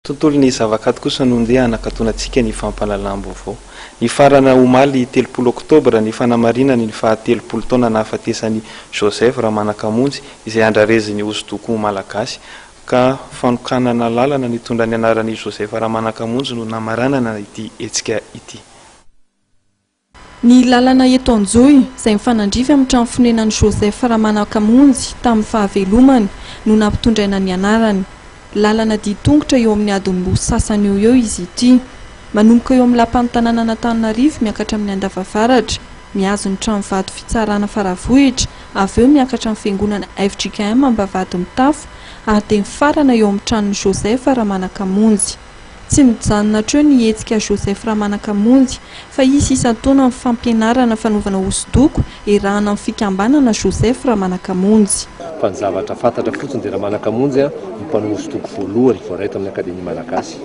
tontolon'ny zavakanto kosa no ndeha anakatonantsika ny fampalalam-baovao. Nifarana omaly 30 oktobra ny fanamarihana ny faha-30 taona nahafatesan'i Joseph Ramanakamonjy izay andrarezin'ny hosodoko malagasy ka fanokanana làlana mitondra ny anaran'i Joseph Ramanakamonjy no namaranana ity hetsika ity. Ny làlana eto Anjoy izay mifanandrify amin'ny trano fonenan'i Joseph Ramanakamonjy tamin'ny fahavelomany no nampitondraina ny anarany. Làlana ditongotra eo amin'ny adin'ny sasany eo izy ity. Manomboka eo amin'ny lapan'ny tanàna Antananarivo miakatra amin'ny Andavavaratra, mihazo ny trano vato fitsarana Faravohitra, avy eo miakatra amin'ny fiangonana hetsika Ambavady Mitafo, ary dia mifarana eo amin'ny tranon'i Joseph Ramanakamonjy. Tsy mijanona treo ny hetsika Joseph Ramanakamonjy fa izy isan-taona amin'ny fampianarana fanaovana hosodoko erahana amin'ny fikambanana Joseph Ramanakamonjy. Fa ny zavatra fantatra fotsiny dia Ramanakamonjy mpanao hosodoko voalohany voaraitra amin'ny akademia malagasy.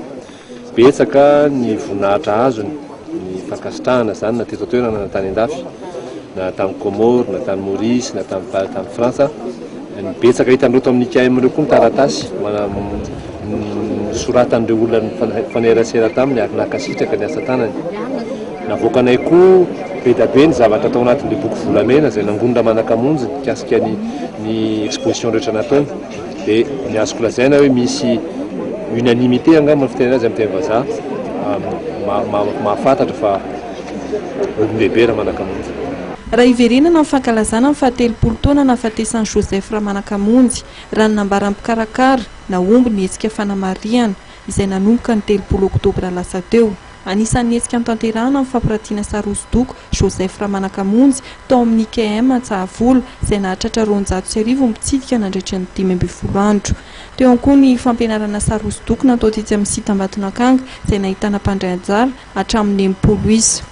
Betsaka ny voninahitra azony, ny fankasitrahana zany na teto toerana na tany an-dafy, na tamin'ny Comore, na tamin'ny Maurice, na tamin'ny Frantsa. Ny betsaka hitan'ireo amin'ny KM ireo koa ny taratasy soratan'ireo olona fanerasera taminy ary nakasitraka ny asa tanany. Navoakanay koa be da be ny zavatra tao anatin'ilay boky volamena izay nangonona Ramanakamonjy mikasika ny exposition rehetra nataony. Dia ny azoko lazaina hoe misy unanimité angamba fiteny azy amin'ny teny vazaha mahafantatra fa olon-dehibe Ramanakamonjy. Raha iverenana amin'ny fankalazana amin'ny faha-30 taona nahafatesan'i Joseph Ramanakamonjy raha ny nambaran'ny mpikarakara naomby ny hetsika fanamarihana izay nanomboka ny 30 oktobra lasa teo. Anisan'ny hetsika nitanterahana amin'ny fampiratiana sary hosodoko Joseph Ramanakamonjy tao amin'ny KM Antsahavolo izay nahatratra 200,000 mitsidika nandritra ny 15 andro. Teo ihany koa ny fampianarana sary hosodoko natao tetsy amin'ny sita Ambatonakanga izay nahitana mpandray anjara hatramin'ny 80 isa.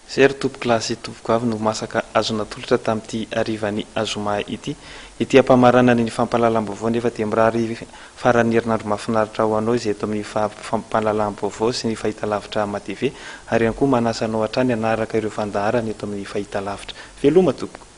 Zery tompo-kilasy tompoko avy no masaka azona tolotra tamin'ity arivany azoma ity. Ity ampamaranany ny fampalalam-baovao nefa dia mirary faran'ny herinandro mahafinaritra ho anao izay eto amin'ny fampalalam-baovao sy ny fahitalavitra matv ary ihany koa manasa anao hatrany hanaraka ireo fandaharana eto amin'ny fahitalavitra. Veloma tompoko.